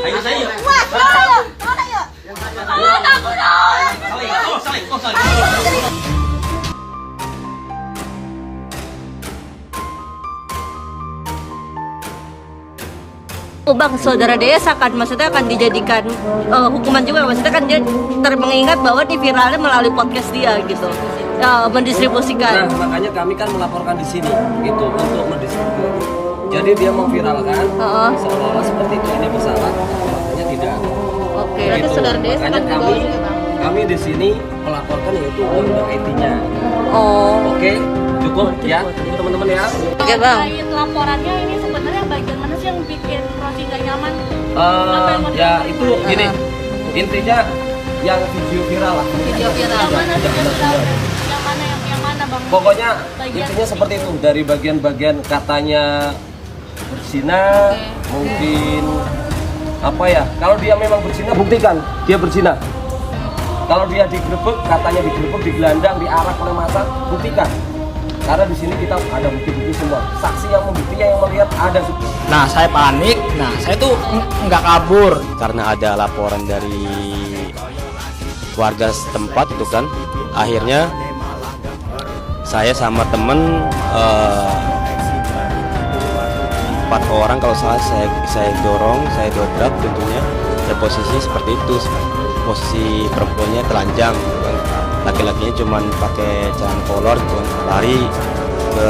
Ayo saya. Oh bang, saudara desa kan, maksudnya akan dijadikan hukuman juga, maksudnya kan dia mengingat bahwa di viralnya melalui podcast dia gitu, mendistribusikan. Nah makanya kami kan melaporkan di sini gitu untuk mendistribusi. Jadi dia memviralkan seolah-olah seperti itu ini bersalah, makanya tidak. Oke. Berarti saudara desa Makanya kan kami di sini melaporkan yaitu undang IT-nya. Oh. Oke, cukup ya teman-teman ya. Oke bang. Terkait laporannya ini sebenarnya bagian mana sih yang bikin Rosi nggak nyaman? Ya itu gini, intinya yang video viral lah. Video viral. Yang mana video viral? Yang mana bang? Pokoknya Bagian intinya seperti itu, dari bagian-bagian katanya berzina, mungkin apa ya? Kalau dia memang berzina, buktikan dia berzina. Kalau dia digerebek, katanya digerebek, digelandang, diarak oleh massa, buktikan. Karena di sini kita ada bukti-bukti semua, saksi yang membuktikan, yang melihat ada. Nah saya panik, saya tuh nggak kabur karena ada laporan dari warga setempat itu kan. Akhirnya saya sama temen 4 orang kalau salah, saya dorong, saya dobrak tentunya, dan posisi seperti itu, posisi perempuannya telanjang gitu kan. Laki-lakinya cuman pakai celana kolor gitu kan, lari ke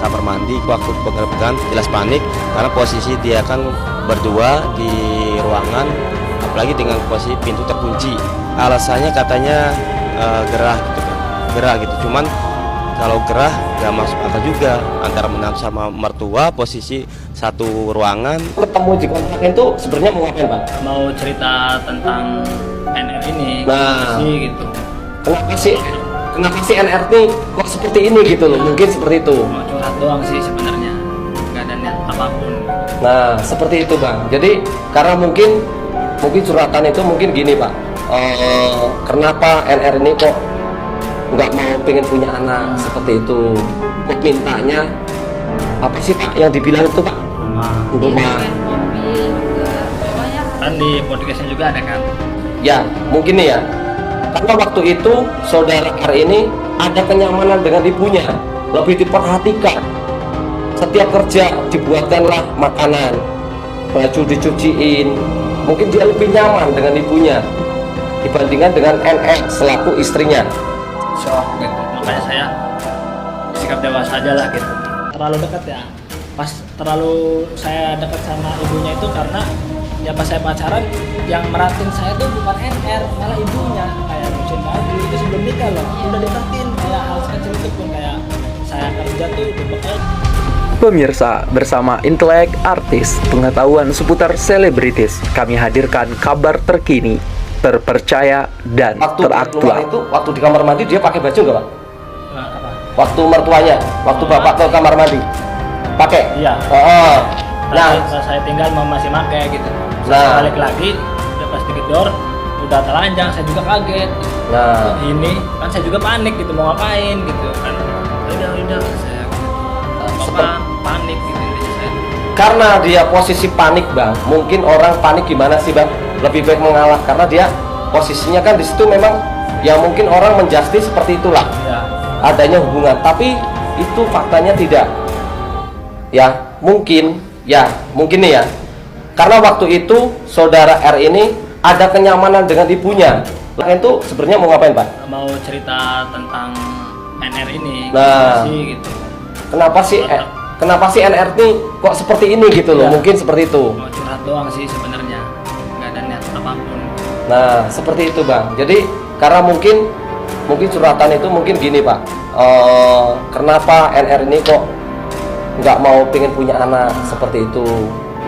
kamar mandi. Waktu penggerbekan jelas panik karena posisi dia kan berdua di ruangan, apalagi dengan posisi pintu terkunci. Alasannya katanya gerah gitu kan, gerah gitu. Cuman kalau gerah gak masuk akal juga, antara menantu sama mertua posisi satu ruangan. Ketemu di kontrakan itu sebenarnya mau ngapain Pak? mau cerita tentang NR ini Nah. sih gitu. Kenapa sih NRT kok seperti ini gitu loh? Mungkin seperti itu. Mau curhat doang sih sebenarnya, nggak ada niat apapun. Nah seperti itu Bang. Jadi karena mungkin curhatan itu mungkin gini Pak. Kenapa NR ini kok nggak mau pengen punya anak seperti itu? Kok mintanya apa sih Pak yang dibilang itu Pak? Rumah. Kan di podcastnya juga ada kan. Ya mungkin nih ya. Karena waktu itu saudara R ini ada kenyamanan dengan ibunya, lebih diperhatikan. Setiap kerja dibuatkanlah makanan, baju dicuciin. Mungkin dia lebih nyaman dengan ibunya dibandingkan dengan NR selaku istrinya. Shock gitu. Makanya saya sikap dewasa aja lah gitu. Terlalu dekat ya. Pas terlalu saya dekat sama ibunya itu karena ya pas saya pacaran yang merhatiin saya tuh bukan NR, malah ibunya. Kayak cuciin baju itu sebelum nikah loh, udah deketin kayak hal sekecil itu pun, kayak saya kerja tuh bekal. Pemirsa, bersama Intelek Artis, pengetahuan seputar selebritis, kami hadirkan kabar terkini, terpercaya, dan Waktu keluar teraktual. itu, waktu di kamar mandi dia pakai baju nggak Pak? Apa? Waktu mertuanya, waktu bapak ke kamar mandi, pakai? Iya. Nah, Saya tinggal masih pakai gitu. Nah. Saya balik lagi, udah pas digedor, udah telanjang, saya juga kaget. nah, Ini kan saya juga panik gitu, mau ngapain gitu kan. Udah saya panik gitu intinya saya. karena dia posisi panik Bang. Mungkin orang panik gimana sih Bang? Lebih baik mengalah karena dia posisinya kan di situ memang ya mungkin orang menjustis seperti itulah Ya. adanya hubungan, tapi itu faktanya tidak. Ya mungkin nih ya. Karena waktu itu saudara R ini ada kenyamanan dengan ibunya. Nah, itu sebenarnya mau ngapain Pak? Mau cerita tentang NR ini Nah. sih gitu. Kenapa sih NR ini kok seperti ini gitu loh? Ya. Mungkin seperti itu. Mau curhat doang sih sebenarnya, nggak ada niat apapun. Nah, seperti itu Bang. Jadi karena mungkin curhatan itu mungkin gini Pak. Kenapa NR ini kok nggak mau pengen punya anak seperti itu?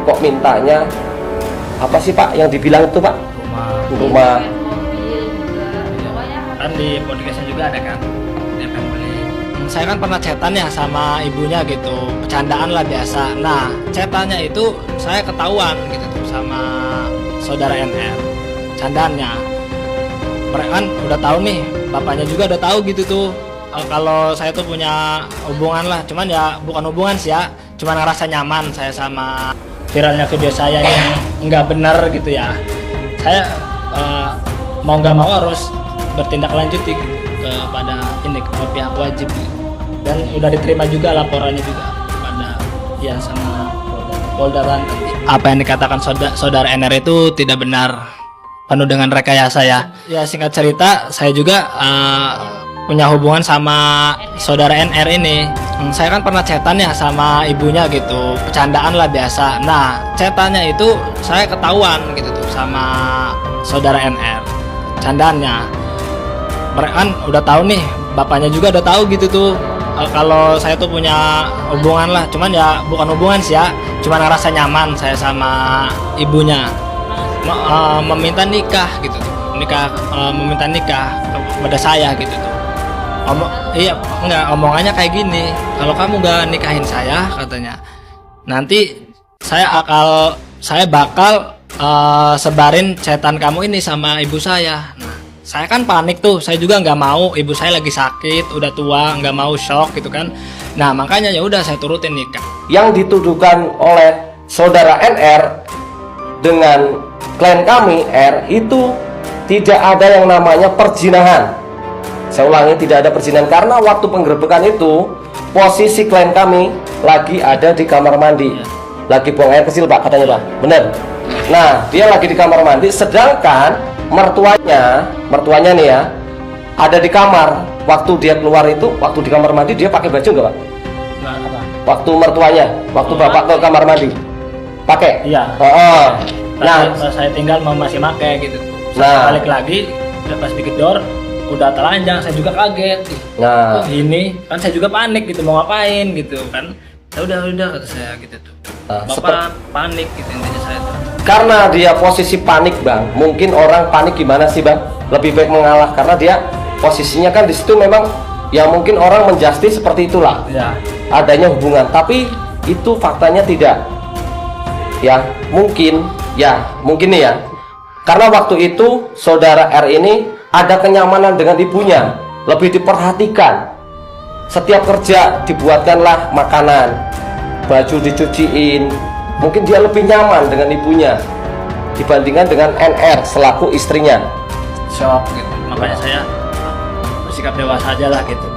Kok mintanya apa sih Pak yang dibilang itu Pak? Rumah. Kan di podcastnya juga ada kan, dia pengen beli. Saya kan pernah chatan ya sama ibunya gitu, bercandaan lah biasa. Nah chatannya itu saya ketahuan gitu tuh sama saudara NR, candaannya. Mereka kan udah tahu nih, bapaknya juga udah tahu gitu tuh. Kalau saya tuh punya hubungan lah, cuman ya bukan hubungan sih ya, cuma ngerasa nyaman saya sama viralnya video saya yang nggak benar gitu ya. Saya mau nggak mau harus bertindak lanjuti gitu, kepada ini ke pihak wajib gitu. Dan udah diterima juga laporannya juga kepada ya sama Polda Banten. Apa yang dikatakan saudara NR itu tidak benar, penuh dengan rekayasa ya. Ya singkat cerita, saya juga punya hubungan sama saudara NR ini. Saya kan pernah chatan ya sama ibunya gitu, bercandaan lah biasa. Nah, chatannya itu saya ketahuan gitu tuh sama saudara NR, candaannya. Mereka kan udah tahu nih, bapaknya juga udah tahu gitu tuh kalau saya tuh punya hubungan lah. Cuman ya bukan hubungan sih ya, cuman ngerasa nyaman saya sama ibunya. Meminta nikah gitu tuh, meminta nikah kepada saya gitu tuh. Omongannya kayak gini, kalau kamu gak nikahin saya katanya, nanti saya bakal sebarin chatan kamu ini sama ibu saya. Nah, saya kan panik tuh, saya juga nggak mau, ibu saya lagi sakit, udah tua, nggak mau shock gitu kan. Nah makanya ya udah saya turutin nikah. Yang dituduhkan oleh saudara NR dengan klien kami R itu tidak ada yang namanya perzinahan. Saya ulangi, tidak ada perzinahan karena waktu penggerebekan itu posisi klien kami lagi ada di kamar mandi, lagi buang air kecil Pak, katanya Pak, bener. Nah dia lagi di kamar mandi, sedangkan mertuanya nih ya ada di kamar. Waktu dia keluar itu, waktu di kamar mandi dia pakai baju nggak Pak? Waktu mertuanya, waktu bapak ke kamar mandi pakai? Iya. Nah saya tinggal masih pakai gitu. Nah Balik lagi pas dikit door udah telanjang, saya juga kaget. Nah ini kan saya juga panik gitu, mau ngapain gitu kan. Ya udah kata saya gitu tuh. Bapak panik gitu intinya saya tuh. Karena dia posisi panik Bang, mungkin orang panik gimana sih Bang? Lebih baik mengalah karena dia posisinya kan di situ memang ya mungkin orang menjustice seperti itulah ya. Adanya hubungan, tapi itu faktanya tidak. Ya mungkin nih ya. Karena waktu itu saudara R ini ada kenyamanan dengan ibunya, lebih diperhatikan. Setiap kerja dibuatkanlah makanan, baju dicuciin. Mungkin dia lebih nyaman dengan ibunya dibandingkan dengan NR selaku istrinya. Shock gitu, makanya saya bersikap dewasa aja lah gitu.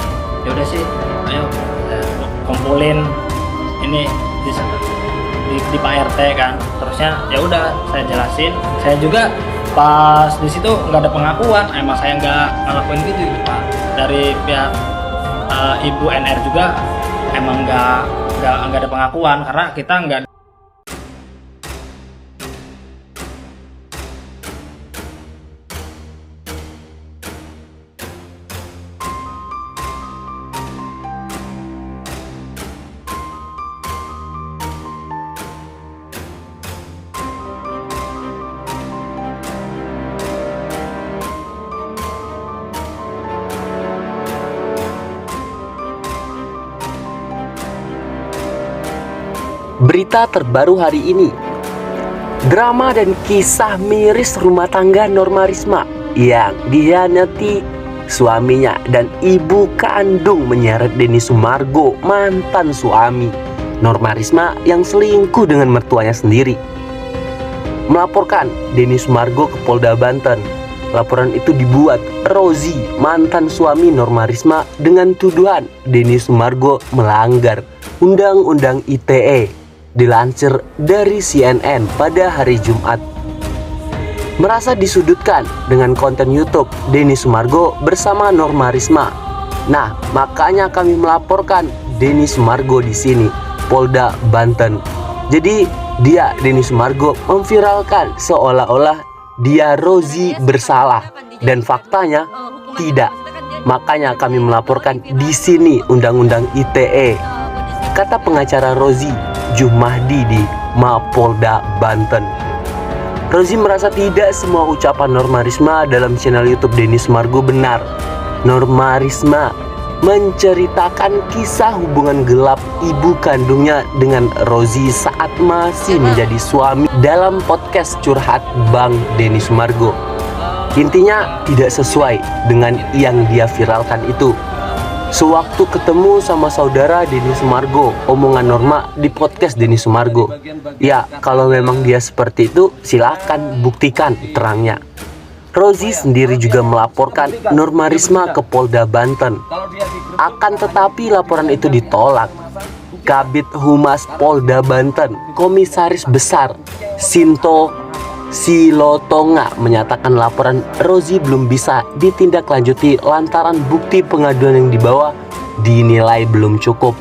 Ya udah sih, ayo kumpulin ini di Pak RT kan. Terusnya ya udah saya jelasin. Saya juga pas di situ nggak ada pengakuan, emang saya nggak ngelakuin gitu Pak. Dari pihak ibu NR juga emang nggak ada pengakuan karena kita nggak. Berita terbaru hari ini, drama dan kisah miris rumah tangga Norma Risma yang dikhianati suaminya dan ibu kandung menyeret Denny Sumargo, mantan suami Norma Risma yang selingkuh dengan mertuanya sendiri. Melaporkan Denny Sumargo ke Polda Banten. Laporan itu dibuat Rozi, mantan suami Norma Risma, dengan tuduhan Denny Sumargo melanggar Undang-Undang ITE. Dilansir dari CNN pada hari Jumat. Merasa disudutkan dengan konten YouTube Denny Sumargo bersama Norma Risma. Nah, makanya kami melaporkan Denny Sumargo di sini, Polda Banten. Jadi, Denny Sumargo memviralkan seolah-olah dia Rozi bersalah dan faktanya tidak. Makanya kami melaporkan di sini Undang-Undang ITE. Kata pengacara Rozi, Juhmahdi di Mapolda Banten. Rozi merasa tidak semua ucapan Norma Risma dalam channel YouTube Denny Sumargo benar. Norma Risma menceritakan kisah hubungan gelap ibu kandungnya dengan Rozi saat masih menjadi suami dalam podcast Curhat Bang Denny Sumargo. Intinya tidak sesuai dengan yang dia viralkan itu. Sewaktu ketemu sama saudara Denny Sumargo, omongan Norma di podcast Denny Sumargo. Ya, kalau memang dia seperti itu, silakan buktikan terangnya. Rozi sendiri juga melaporkan Norma Risma ke Polda Banten. Akan tetapi laporan itu ditolak. Kabid Humas Polda Banten, Komisaris Besar Sinto Silotonga menyatakan laporan Rozi belum bisa ditindaklanjuti lantaran bukti pengaduan yang dibawa dinilai belum cukup.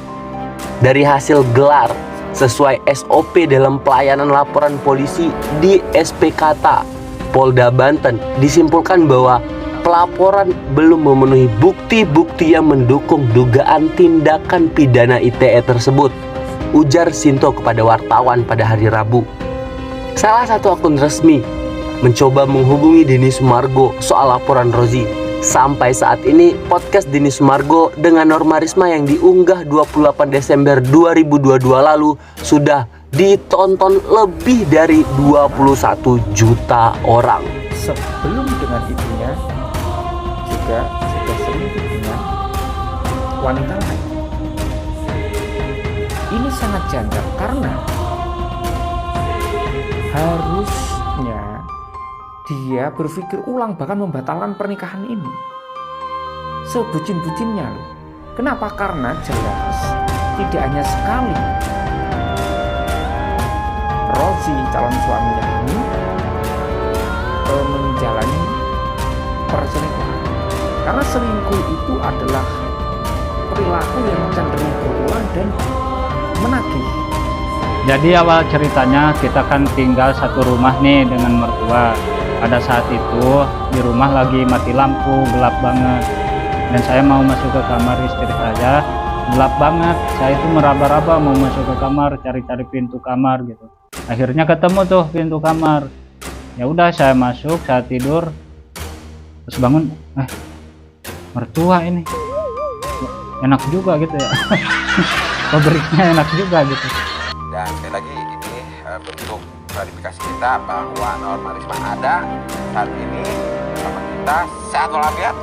Dari hasil gelar sesuai SOP dalam pelayanan laporan polisi di SPKTA Polda Banten disimpulkan bahwa pelaporan belum memenuhi bukti-bukti yang mendukung dugaan tindakan pidana ITE tersebut, ujar Sinto kepada wartawan pada hari Rabu. Salah satu akun resmi mencoba menghubungi Denny Sumargo soal laporan Rozi. Sampai saat ini podcast Denny Sumargo dengan Norma Risma yang diunggah 28 Desember 2022 lalu sudah ditonton lebih dari 21 juta orang. Sebelum dengan ibunya juga sudah selingkuh dengan wanita lain. Ini sangat janggal karena harusnya dia berpikir ulang bahkan membatalkan pernikahan ini. Sebucin-bucinnya loh. Kenapa? Karena jelas tidak hanya sekali Rozi calon suaminya ini menjalani perselingkuhan. Karena selingkuh itu adalah perilaku yang cenderung berulang dan menagih. Jadi awal ceritanya kita kan tinggal satu rumah nih dengan mertua. Pada saat itu di rumah lagi mati lampu, gelap banget. Dan saya mau masuk ke kamar istri saya, gelap banget. Saya itu meraba-raba mau masuk ke kamar, cari-cari pintu kamar gitu. Akhirnya ketemu tuh pintu kamar. Ya udah saya masuk, saya tidur. Terus bangun, mertua ini. Enak juga gitu ya. Pabriknya enak juga gitu. Dan sekali lagi ini bentuk klarifikasi kita bahwa Norma Risma ada saat ini bersama kita. Sehat walafiat,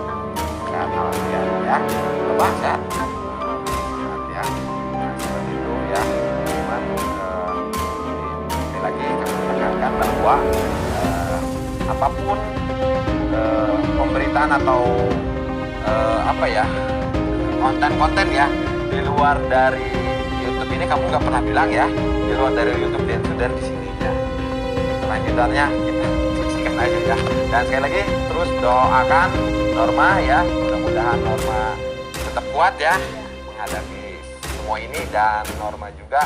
sehat walafiat ya, Bapak sehat ya. Nah, seperti itu ya. Cuman sekali lagi kami menekankan bahwa apapun pemberitaan atau konten-konten ya di luar dari YouTube ini kamu nggak pernah bilang ya, di luar dari YouTube dan sudah di sini ya. Lanjutannya kita saksikan aja ya. Dan sekali lagi terus doakan Norma ya, mudah-mudahan Norma tetap kuat ya menghadapi semua ini, dan Norma juga